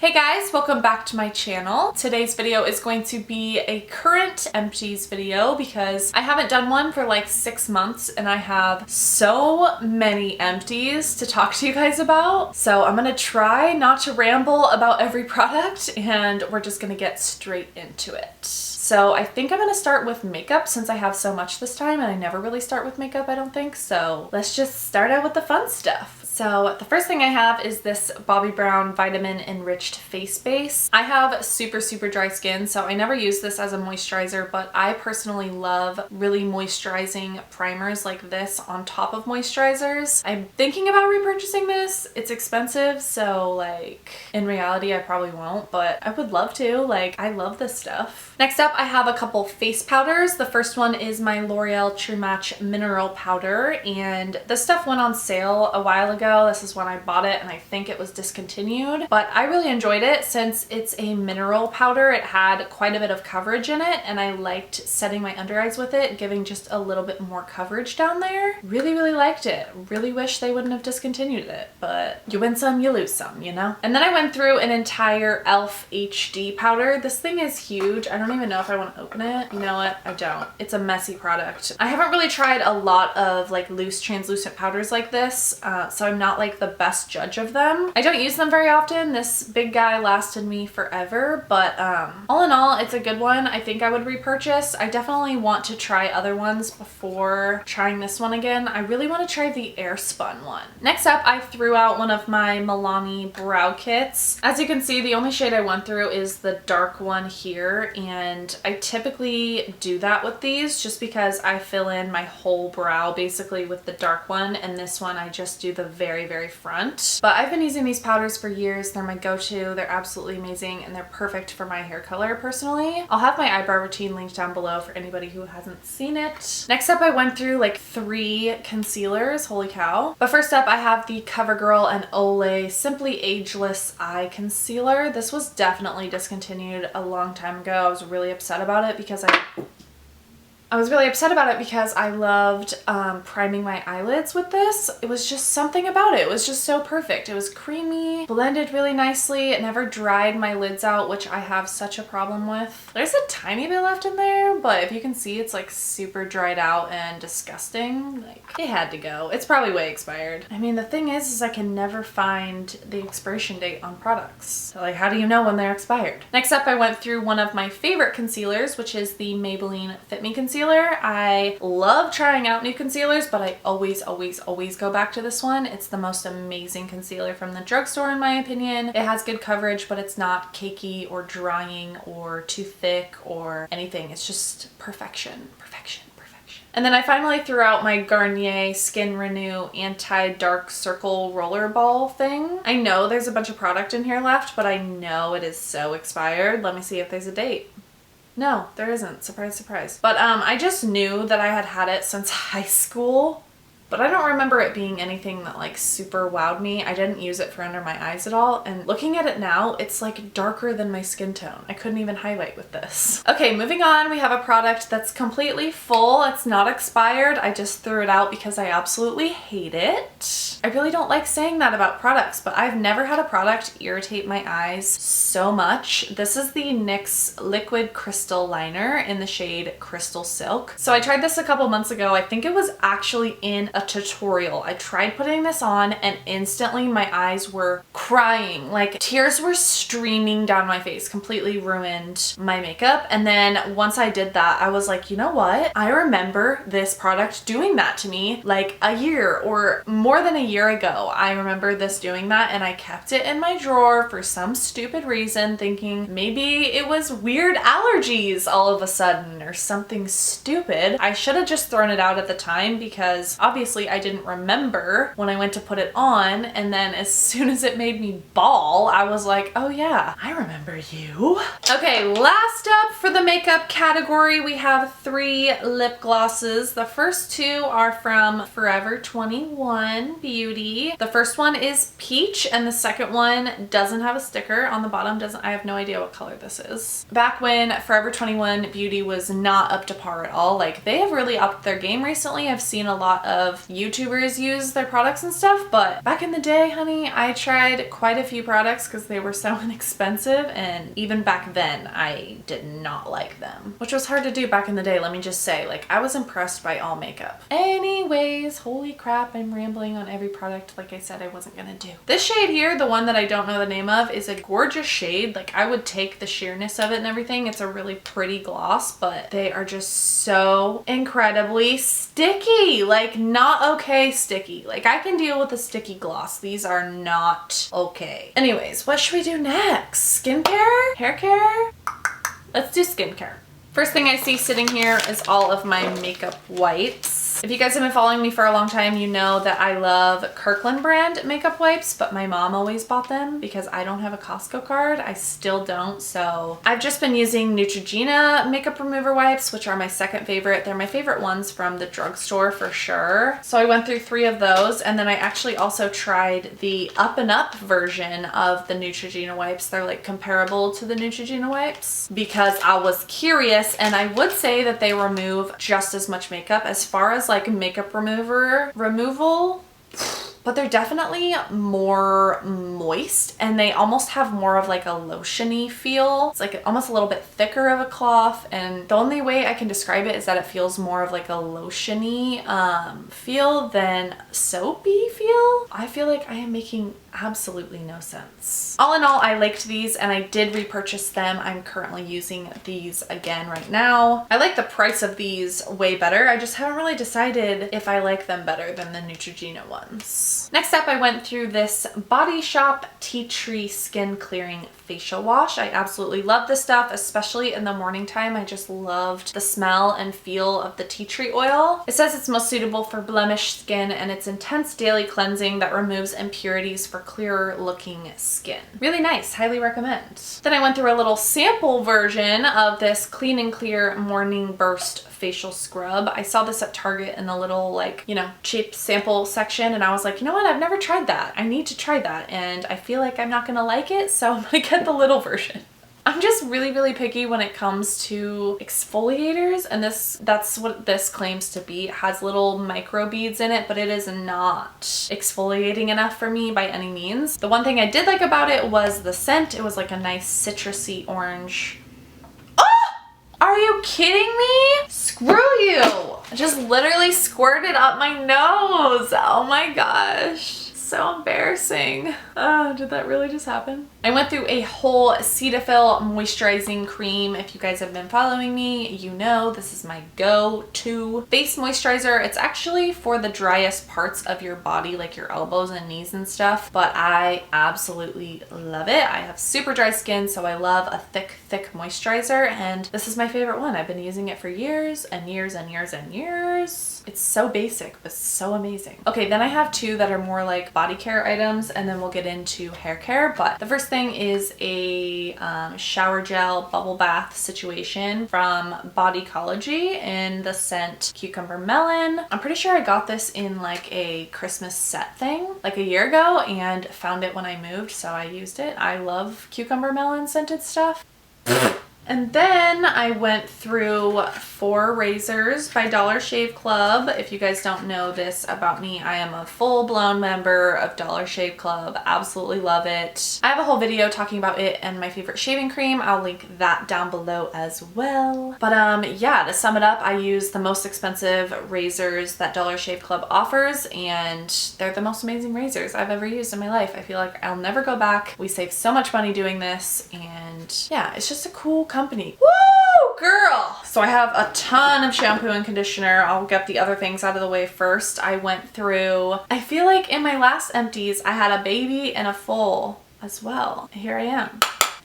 Hey guys, welcome back to my channel. Today's video is going to be a current empties video because I haven't done one for like 6 months and I have so many empties to talk to you guys about. So I'm gonna try not to ramble about every product and we're just gonna get straight into it. So I think I'm gonna start with makeup since I have so much this time and I never really start with makeup, I don't think. So let's just start out with the fun stuff. So the first thing I have is this Bobbi Brown Vitamin Enriched Face Base. I have super dry skin, so I never use this as a moisturizer, but I personally love really moisturizing primers like this on top of moisturizers. I'm thinking about repurchasing this. It's expensive, so like in reality I probably won't, but I would love to. Like, I love this stuff. Next up, I have a couple face powders. The first one is my L'Oreal True Match Mineral Powder, and this stuff went on sale a while ago. This is when I bought it and I think it was discontinued, but I really enjoyed it since it's a mineral powder. It had quite a bit of coverage in it and I liked setting my under eyes with it, giving just a little bit more coverage down there. Really liked it. Really wish they wouldn't have discontinued it, but you win some, you lose some, you know? And then I went through an entire E.L.F. HD powder. This thing is huge. I don't even know if I want to open it. You know what? I don't. It's a messy product. I haven't really tried a lot of like loose translucent powders like this, so I'm not like the best judge of them. I don't use them very often. This big guy lasted me forever, but all in all, it's a good one. I think I would repurchase. I definitely want to try other ones before trying this one again. I really want to try the Airspun one. Next up, I threw out one of my Melon brow kits. As you can see, the only shade I went through is the dark one here, and I typically do that with these just because I fill in my whole brow basically with the dark one, and this one I just do the very front. But I've been using these powders for years. They're my go-to. They're absolutely amazing and they're perfect for my hair color personally. I'll have my eyebrow routine linked down below for anybody who hasn't seen it. Next up, I went through like 3 concealers. Holy cow. But first up, I have the Covergirl and Olay Simply Ageless Eye Concealer. This was definitely discontinued a long time ago. I was really upset about it because I loved priming my eyelids with this. It was just something about it. It was just so perfect. It was creamy, blended really nicely. It never dried my lids out, which I have such a problem with. There's a tiny bit left in there, but if you can see, it's like super dried out and disgusting. Like, it had to go. It's probably way expired. I mean, the thing is I can never find the expiration date on products. So like, how do you know when they're expired? Next up, I went through one of my favorite concealers, which is the Maybelline Fit Me Concealer. I love trying out new concealers, but I always go back to this one. It's the most amazing concealer from the drugstore in my opinion. It has good coverage, but it's not cakey or drying or too thick or anything. It's just perfection. And then I finally threw out my Garnier Skin Renew Anti-Dark Circle Rollerball thing. I know there's a bunch of product in here left, but I know it is so expired. Let me see if there's a date. No, there isn't. Surprise, surprise. But I just knew that I had had it since high school, but I don't remember it being anything that like super wowed me. I didn't use it for under my eyes at all, and looking at it now, it's like darker than my skin tone. I couldn't even highlight with this. Okay, moving on, we have a product that's completely full. It's not expired. I just threw it out because I absolutely hate it. I really don't like saying that about products, but I've never had a product irritate my eyes so much. This is the NYX Liquid Crystal Liner in the shade Crystal Silk. So I tried this a couple months ago. I think it was actually in a tutorial. I tried putting this on and instantly my eyes were crying. Like, tears were streaming down my face, completely ruined my makeup. And then once I did that, I was like, you know what? I remember this product doing that to me like a year or more than a year ago. I remember this doing that and I kept it in my drawer for some stupid reason, thinking maybe it was weird allergies all of a sudden or something stupid. I should have just thrown it out at the time because obviously I didn't remember when I went to put it on, and then as soon as it made me bawl, I was like, oh yeah, I remember you. Okay, last up for the makeup category, we have 3 lip glosses. The first 2 are from Forever 21 Beauty. The first one is peach and the second one doesn't have a sticker on the bottom. I have no idea what color this is. Back when Forever 21 Beauty was not up to par at all, like they have really upped their game recently. I've seen a lot of of YouTubers use their products and stuff, but back in the day, honey, I tried quite a few products because they were so inexpensive, and even back then I did not like them, which was hard to do back in the day, let me just say. Like, I was impressed by all makeup. Anyways, holy crap, I'm rambling on every product like I said I wasn't gonna do. This shade here, the one that I don't know the name of, is a gorgeous shade. Like, I would take the sheerness of it and everything. It's a really pretty gloss, but they are just so incredibly sticky. Like, not okay sticky. Like, I can deal with a sticky gloss. These are not okay. Anyways, what should we do next? Skincare? Hair care? Let's do skincare. First thing I see sitting here is all of my makeup wipes. If you guys have been following me for a long time, you know that I love Kirkland brand makeup wipes, but my mom always bought them because I don't have a Costco card. I still don't, so I've just been using Neutrogena makeup remover wipes, which are my second favorite. They're my favorite ones from the drugstore for sure. So I went through 3 of those, and then I actually also tried the Up and Up version of the Neutrogena wipes. They're like comparable to the Neutrogena wipes because I was curious, and I would say that they remove just as much makeup as far as like makeup removal, but they're definitely more moist, and they almost have more of like a lotiony feel. It's like almost a little bit thicker of a cloth, and the only way I can describe it is that it feels more of like a lotiony feel than soapy feel. I feel like I am making absolutely no sense. All in all, I liked these and I did repurchase them. I'm currently using these again right now. I like the price of these way better. I just haven't really decided if I like them better than the Neutrogena ones. Next up, I went through this Body Shop Tea Tree Skin Clearing Facial Wash. I absolutely love this stuff, especially in the morning time. I just loved the smell and feel of the tea tree oil. It says it's most suitable for blemished skin, and it's intense daily cleansing that removes impurities for clearer looking skin. Really nice, highly recommend. Then I went through a little sample version of this Clean and Clear Morning Burst facial scrub. I saw this at Target in the little, like, you know, cheap sample section, and I was like, you know what, I've never tried that. I need to try that, and I feel like I'm not gonna like it, so I'm gonna get the little version. I'm just really picky when it comes to exfoliators, and that's what this claims to be. It has little micro beads in it, but it is not exfoliating enough for me by any means. The one thing I did like about it was the scent. It was like a nice citrusy orange. Are you kidding me? Screw you! I just literally squirted up my nose. Oh my gosh. So embarrassing. Oh, did that really just happen? I went through a whole Cetaphil moisturizing cream. If you guys have been following me, you know this is my go-to face moisturizer. It's actually for the driest parts of your body, like your elbows and knees and stuff, but I absolutely love it. I have super dry skin, so I love a thick moisturizer, and this is my favorite one. I've been using it for years and years and years and years. It's so basic, but so amazing. Okay, then I have 2 that are more like body care items, and then we'll get into hair care, but the first thing is a shower gel bubble bath situation from Bodycology in the scent Cucumber Melon. I'm pretty sure I got this in like a Christmas set thing like a year ago and found it when I moved, so I used it. I love Cucumber Melon scented stuff. And then I went through 4 razors by Dollar Shave Club. If you guys don't know this about me, I am a full-blown member of Dollar Shave Club. Absolutely love it. I have a whole video talking about it and my favorite shaving cream. I'll link that down below as well. But yeah, to sum it up, I use the most expensive razors that Dollar Shave Club offers, and they're the most amazing razors I've ever used in my life. I feel like I'll never go back. We save so much money doing this, and yeah, it's just a cool company. Woo, girl! So I have a ton of shampoo and conditioner. I'll get the other things out of the way first. I went through, I feel like in my last empties, I had a baby and a full as well. Here I am.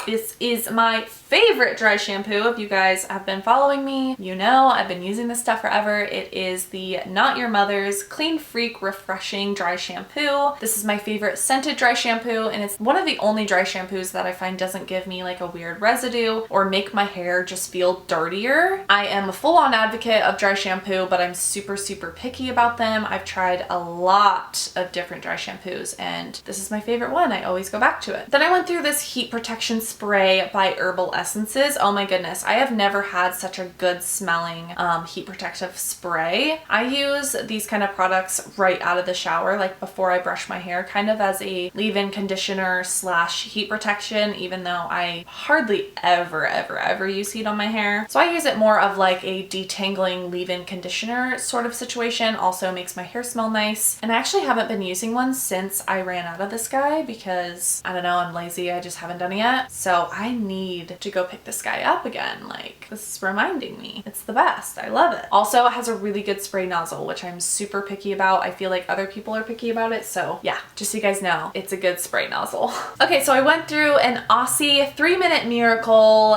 This is my favorite dry shampoo. If you guys have been following me, you know I've been using this stuff forever. It is the Not Your Mother's Clean Freak Refreshing Dry Shampoo. This is my favorite scented dry shampoo, and it's one of the only dry shampoos that I find doesn't give me like a weird residue or make my hair just feel dirtier. I am a full-on advocate of dry shampoo, but I'm super picky about them. I've tried a lot of different dry shampoos, and this is my favorite one. I always go back to it. Then I went through this heat protection spray spray by Herbal Essences. Oh my goodness, I have never had such a good smelling heat protective spray. I use these kind of products right out of the shower, like before I brush my hair, kind of as a leave-in conditioner slash heat protection, even though I hardly ever use heat on my hair. So I use it more of like a detangling leave-in conditioner sort of situation. Also makes my hair smell nice. And I actually haven't been using one since I ran out of this guy because, I don't know, I'm lazy. I just haven't done it yet. So I need to go pick this guy up again. Like, this is reminding me. It's the best. I love it. Also, it has a really good spray nozzle, which I'm super picky about. I feel like other people are picky about it. So yeah, just so you guys know, it's a good spray nozzle. Okay, so I went through an Aussie 3-Minute Miracle,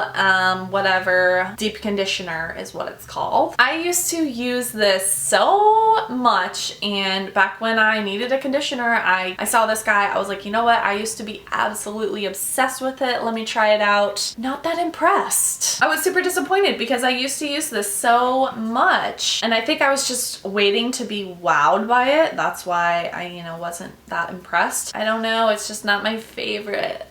whatever, deep conditioner is what it's called. I used to use this so much, and back when I needed a conditioner, I saw this guy. I was like, you know what? I used to be absolutely obsessed with it. Let me try it out. Not that impressed. I was super disappointed because I used to use this so much, and I think I was just waiting to be wowed by it. That's why I, you know, wasn't that impressed. I don't know. It's just not my favorite.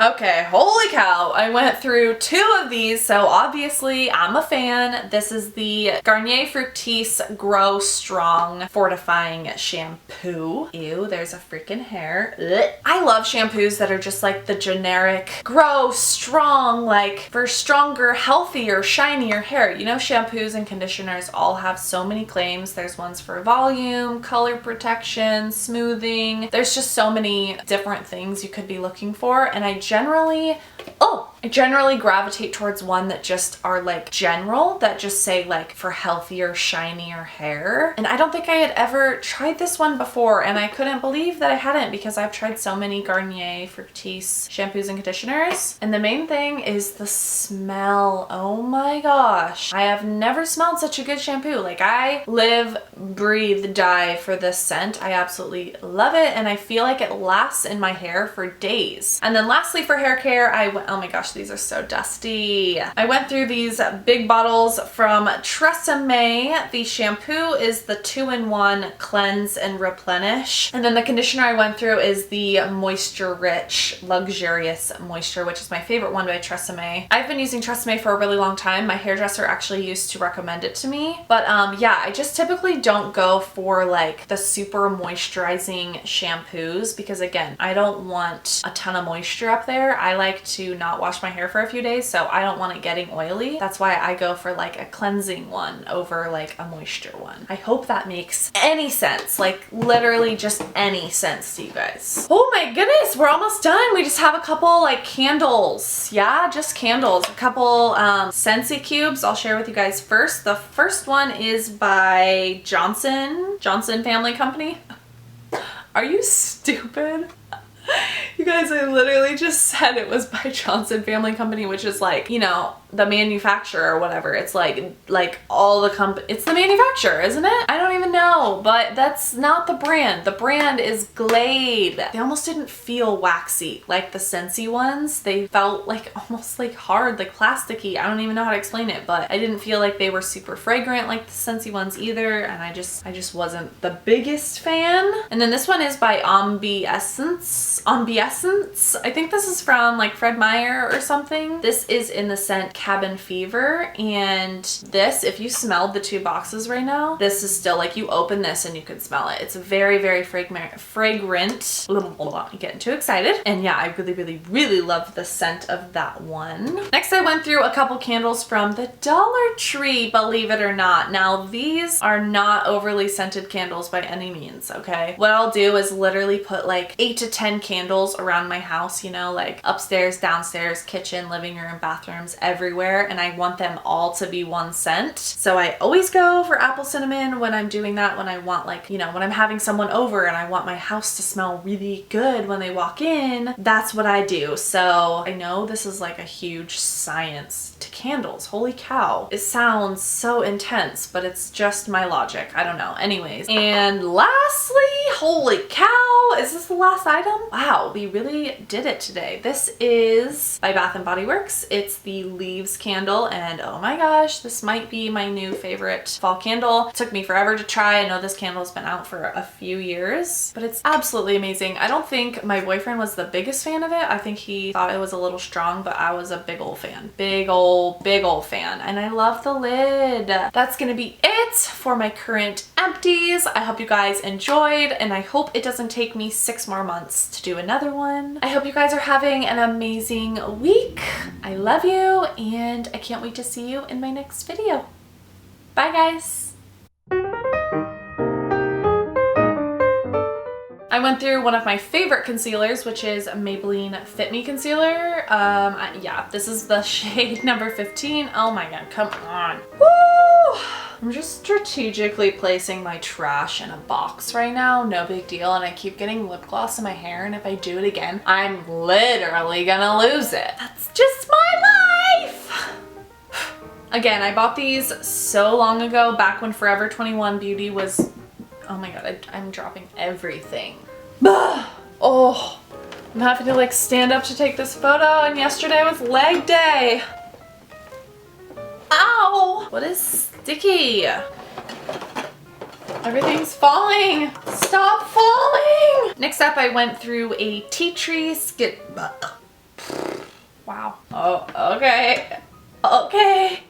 Okay, holy cow. I went through 2 of these, so obviously I'm a fan. This is the Garnier Fructis Grow Strong Fortifying Shampoo. Ew, there's a freaking hair. Ugh. I love shampoos that are just like the generic grow strong, like for stronger, healthier, shinier hair. You know, shampoos and conditioners all have so many claims. There's ones for volume, color protection, smoothing. There's just so many different things you could be looking for, and I generally gravitate towards one that just are like general, that just say like for healthier, shinier hair. And I don't think I had ever tried this one before, and I couldn't believe that I hadn't because I've tried so many Garnier Fructis shampoos and conditioners. And the main thing is the smell. Oh my gosh. I have never smelled such a good shampoo. Like, I live, breathe, die for this scent. I absolutely love it, and I feel like it lasts in my hair for days. And then lastly, for hair care, oh my gosh, these are so dusty. I went through these big bottles from Tresemme. The shampoo is the 2-in-1 Cleanse and Replenish. And then the conditioner I went through is the Moisture Rich Luxurious Moisture, which is my favorite one by Tresemme. I've been using Tresemme for a really long time. My hairdresser actually used to recommend it to me. But yeah, I just typically don't go for like the super moisturizing shampoos because, again, I don't want a ton of moisture up there. I like to not wash my hair for a few days, so I don't want it getting oily. That's why I go for like a cleansing one over like a moisture one. I hope that makes any sense, like literally just any sense to you guys. Oh my goodness, we're almost done. We just have a couple like candles. Yeah, just candles. A couple Scentsy cubes I'll share with you guys first. The first one is by Johnson Family Company. Are you stupid? You guys, I literally just said it was by Johnson Family Company, which is like, you know, the manufacturer or whatever. It's like all the company, it's the manufacturer, isn't it? I don't even know, but that's not the brand. The brand is Glade. They almost didn't feel waxy like the Scentsy ones. They felt like almost like hard, like plasticky. I don't even know how to explain it, but I didn't feel like they were super fragrant like the Scentsy ones either, and I just wasn't the biggest fan. And then this one is by Ambiessence. I think this is from like Fred Meyer or something. This is in the scent Cabin Fever, and this, if you smelled the 2 boxes right now, this is still like, you open this and you can smell it. It's very fragrant. I'm getting too excited. And yeah, I really love the scent of that one. Next, I went through a couple candles from the Dollar Tree, believe it or not. Now, these are not overly scented candles by any means, okay? What I'll do is literally put like 8 to 10 candles around my house, you know, like upstairs, downstairs, kitchen, living room, bathrooms, everywhere, and I want them all to be one scent. So I always go for apple cinnamon when I'm doing that, when I want, like, you know, when I'm having someone over and I want my house to smell really good when they walk in, that's what I do. So I know this is like a huge science to candles. Holy cow. It sounds so intense, but it's just my logic. I don't know. Anyways. And lastly, holy cow, is this the last item? Wow, we really did it today. This is by Bath & Body Works. It's the Leave leaves candle, and oh my gosh, this might be my new favorite fall candle. It took me forever to try. I know this candle has been out for a few years, but it's absolutely amazing. I don't think my boyfriend was the biggest fan of it. I think he thought it was a little strong, but I was a big old fan. Big old fan. And I love the lid. That's gonna be it for my current empties. I hope you guys enjoyed, and I hope it doesn't take me 6 more months to do another one. I hope you guys are having an amazing week. I love you, and I can't wait to see you in my next video. Bye guys. I went through one of my favorite concealers, which is Maybelline Fit Me Concealer. Yeah, this is the shade number 15. Oh my god, come on. Woo! I'm just strategically placing my trash in a box right now. No big deal. And I keep getting lip gloss in my hair, and if I do it again, I'm literally gonna lose it. That's just my life. Again, I bought these so long ago, back when Forever 21 Beauty was, oh my god, I'm dropping everything. Oh, I'm having to like stand up to take this photo, and yesterday was leg day. Ow! What is sticky? Everything's falling. Stop falling! Next up, I went through a tea tree skit. Wow. Oh, okay. Okay.